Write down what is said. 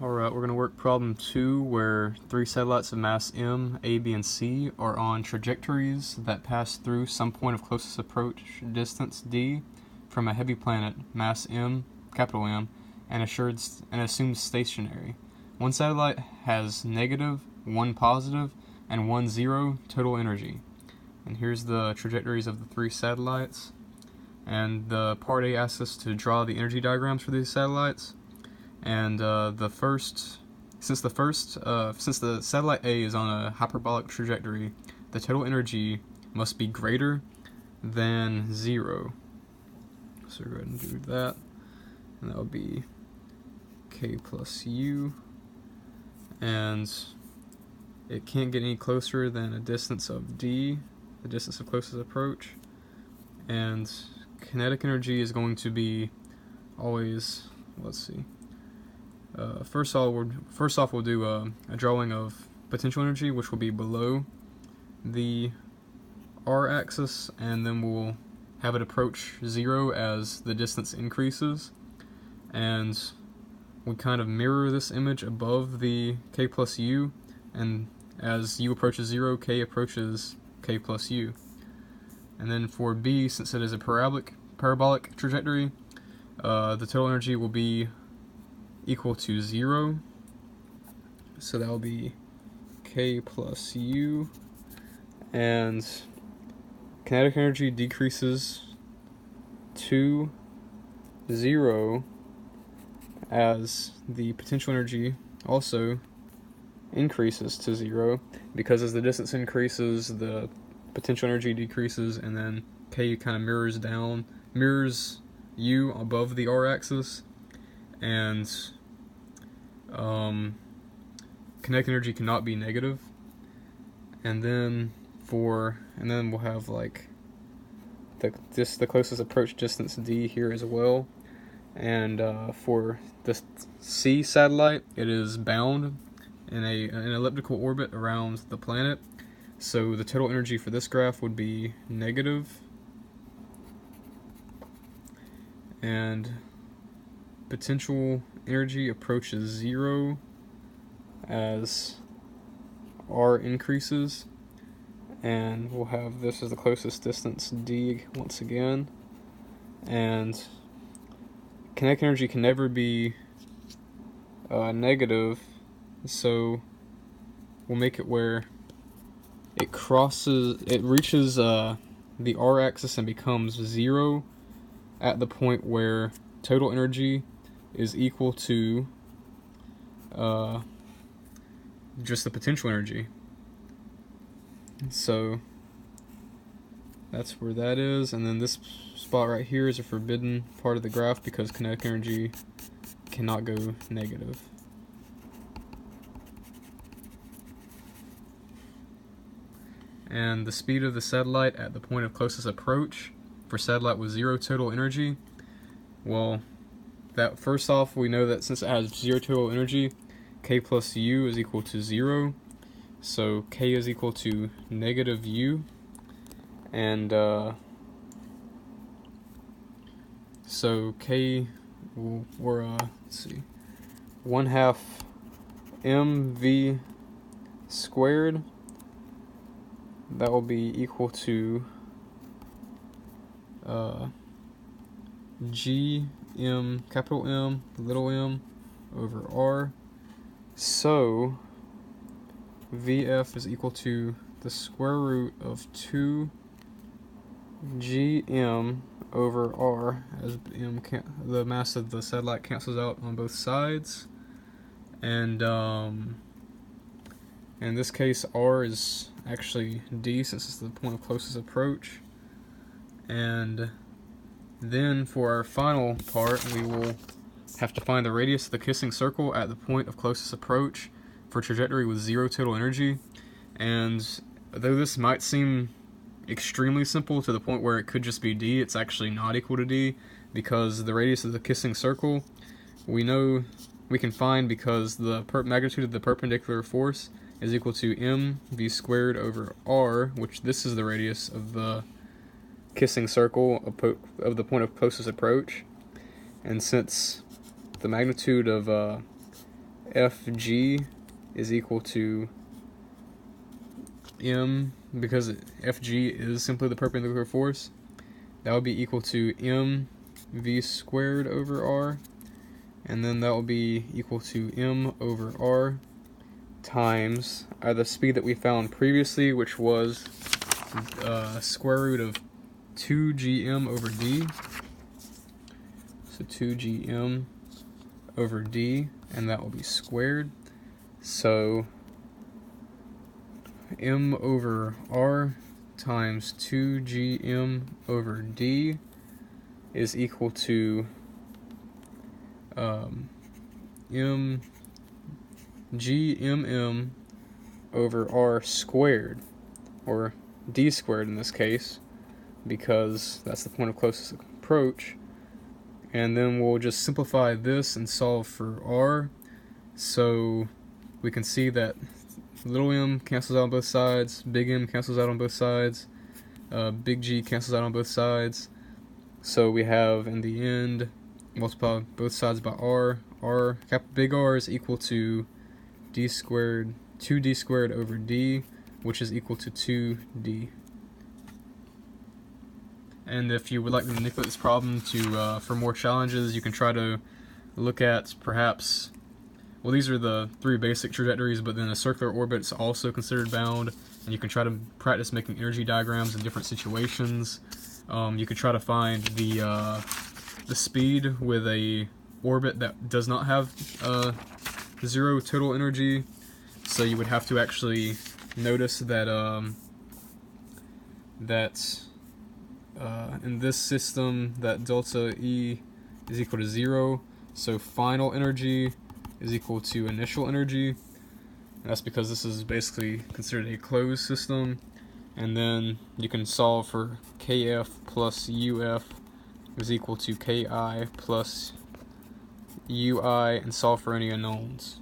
Alright, we're going to work problem 2 where three satellites of mass m, a, b, and c are on trajectories that pass through some point of closest approach distance d from a heavy planet, mass m, capital M, and assumed stationary. One satellite has negative, one positive, and one zero total energy. And here's the trajectories of the three satellites. And the part A asks us to draw the energy diagrams for these satellites. And since the satellite A is on a hyperbolic trajectory, the total energy must be greater than 0. So go ahead and do that, and that will be k plus u, and it can't get any closer than a distance of d, the distance of closest approach, and kinetic energy is going to be always, let's see. First off, we'll do a drawing of potential energy, which will be below the r-axis, and then we'll have it approach 0 as the distance increases, and we kind of mirror this image above the k plus u, and as u approaches 0, k approaches k plus u. And then for B, since it is a parabolic trajectory, the total energy will be equal to 0, so that will be k plus u, and kinetic energy decreases to 0 as the potential energy also increases to 0, because as the distance increases, the potential energy decreases, and then k kind of mirrors u above the r-axis, and kinetic energy cannot be negative. And then we'll have like the closest approach distance d here as well. And for the C satellite, it is bound in an elliptical orbit around the planet, so the total energy for this graph would be negative, and potential energy approaches 0 as r increases, and we'll have this as the closest distance d once again. And kinetic energy can never be negative, so we'll make it where it reaches the r-axis and becomes 0 at the point where total energy is equal to just the potential energy. So that's where that is, and then this spot right here is a forbidden part of the graph because kinetic energy cannot go negative. And the speed of the satellite at the point of closest approach for satellite with 0 total energy, well, that first off, we know that since it has 0 total energy, k plus u is equal to 0, so k is equal to negative u, and so k, let's see, 1/2 mv squared, that will be equal to g m, capital M, little m, over r. So Vf is equal to the square root of 2 gm over r, as the mass of the satellite cancels out on both sides, and in this case r is actually d since it's the point of closest approach. And then for our final part, we will have to find the radius of the kissing circle at the point of closest approach for trajectory with 0 total energy. And though this might seem extremely simple to the point where it could just be d, it's actually not equal to d, because the radius of the kissing circle we can find because the magnitude of the perpendicular force is equal to mv squared over r, which this is the radius of the kissing circle of the point of closest approach. And since the magnitude of Fg is equal to m, because Fg is simply the perpendicular force, that would be equal to mv squared over r, and then that will be equal to m over r times the speed that we found previously, which was square root of 2gm over d. So 2gm over d, and that will be squared. So m over r times 2gm over d is equal to gmm over r squared, or d squared in this case, because that's the point of closest approach. And then we'll just simplify this and solve for r. So we can see that little m cancels out on both sides, big M cancels out on both sides, big G cancels out on both sides. So we have, in the end, multiply both sides by r. Big R is equal to d squared, 2d squared over d, which is equal to 2d. And if you would like to manipulate this problem to for more challenges, you can try to look at perhaps, well, these are the 3 basic trajectories, but then a circular orbit is also considered bound, and you can try to practice making energy diagrams in different situations. You could try to find the speed with a orbit that does not have zero total energy. So you would have to actually notice that in this system that delta E is equal to 0, so final energy is equal to initial energy. And that's because this is basically considered a closed system. And then you can solve for Kf plus Uf is equal to Ki plus Ui and solve for any unknowns.